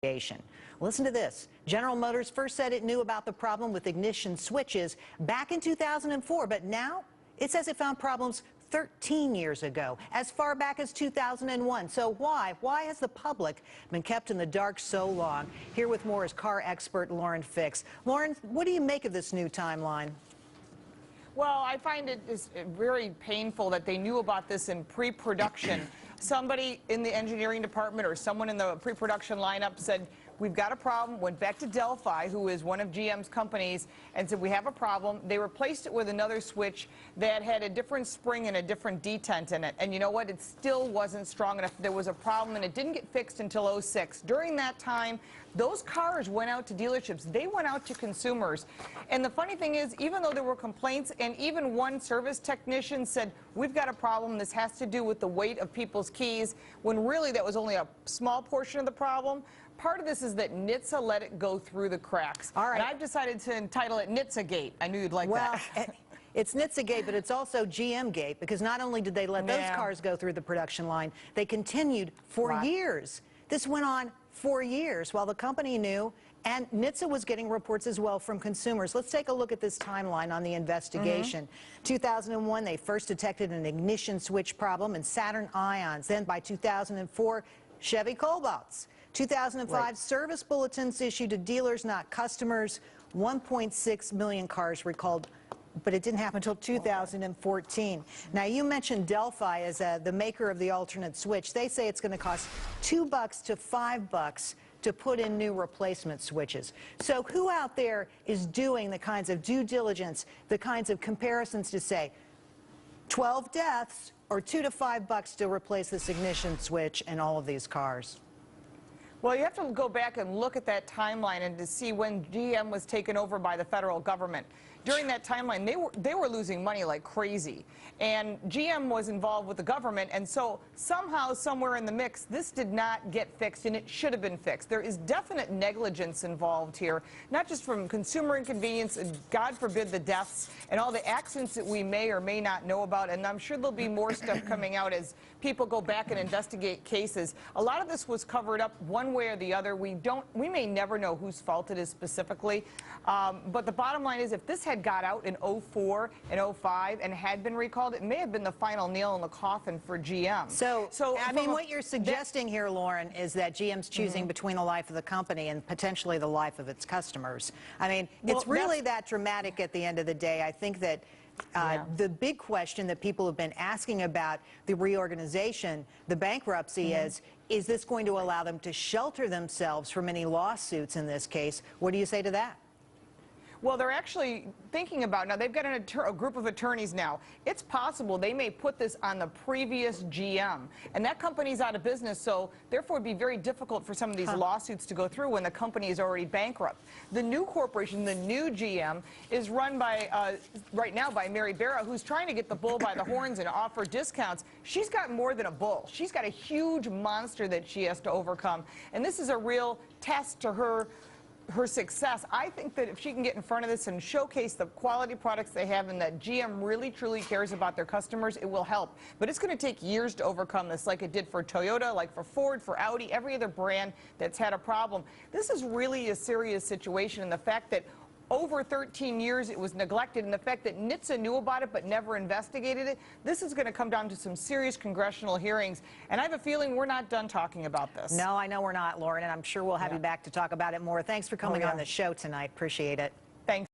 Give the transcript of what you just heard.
Listen to this. General Motors first said it knew about the problem with ignition switches back in 2004, but now it says it found problems 13 years ago, as far back as 2001. So why? Why has the public been kept in the dark so long? Here with more is car expert Lauren Fix. Lauren, what do you make of this new timeline? Well, I find it is very painful that they knew about this in pre-production. Somebody in the engineering department or someone in the pre-production lineup said, we've got a problem, went back to Delphi, who is one of GM's companies, and said, we have a problem. They replaced it with another switch that had a different spring and a different detent in it. And you know what? It still wasn't strong enough. There was a problem, and it didn't get fixed until '06. During that time, those cars went out to dealerships. They went out to consumers. And the funny thing is, even though there were complaints, and even one service technician said, we've got a problem, this has to do with the weight of people's keys, when really that was only a small portion of the problem. Part of this is that NHTSA let it go through the cracks. All right. And I've decided to entitle it NHTSA-gate. I knew you'd like that. Well, it's NHTSA-gate, but it's also GM-gate, because not only did they let those cars go through the production line, they continued for years. This went on for years while the company knew, and NHTSA was getting reports as well from consumers. Let's take a look at this timeline on the investigation. 2001, they first detected an ignition switch problem in Saturn Ions. Then by 2004, Chevy Cobalts. 2005, service bulletins issued to dealers, not customers. 1.6 million cars recalled, but it didn't happen until 2014. Now, you mentioned Delphi as the maker of the alternate switch. They say it's going to cost $2 to $5 to put in new replacement switches. So who out there is doing the kinds of due diligence, the kinds of comparisons to say 12 deaths or $2 to $5 to replace this ignition switch in all of these cars? Well, you have to go back and look at that timeline and to see when GM was taken over by the federal government. During that timeline, they were losing money like crazy. And GM was involved with the government, and so somehow, somewhere in the mix, this did not get fixed, and it should have been fixed. There is definite negligence involved here, not just from consumer inconvenience, and God forbid the deaths, and all the accidents that we may or may not know about, and I'm sure there'll be more stuff coming out as people go back and investigate cases. A lot of this was covered up one way or the other. We may never know whose fault it is specifically, but the bottom line is, if this had got out in '04 and '05 and had been recalled, it may have been the final nail in the coffin for GM. So I mean, what you're suggesting here, Lauren, is that GM's choosing between the life of the company and potentially the life of its customers. I mean, it's really that dramatic at the end of the day. I think that the big question that people have been asking about the reorganization, the bankruptcy, is this going to allow them to shelter themselves from any lawsuits in this case? What do you say to that? Well, they're actually thinking about, now they've got a group of attorneys now. It's possible they may put this on the previous GM, and that company's out of business, so therefore it'd be very difficult for some of these lawsuits to go through when the company is already bankrupt. The new corporation, the new GM, is run by, right now by Mary Barra, who's trying to get the bull by the horns and offer discounts. She's got more than a bull. She's got a huge monster that she has to overcome, and this is a real test to her success. I think that if she can get in front of this and showcase the quality products they have and that GM really truly cares about their customers, it will help. But it's going to take years to overcome this, like it did for Toyota, like for Ford, for Audi, every other brand that's had a problem. This is really a serious situation, and the fact that over 13 years it was neglected, and the fact that NHTSA knew about it but never investigated it, this is going to come down to some serious congressional hearings, and I have a feeling we're not done talking about this. No, I know we're not, Lauren, and I'm sure we'll have you back to talk about it more. Thanks for coming on the show tonight. Appreciate it. Thanks.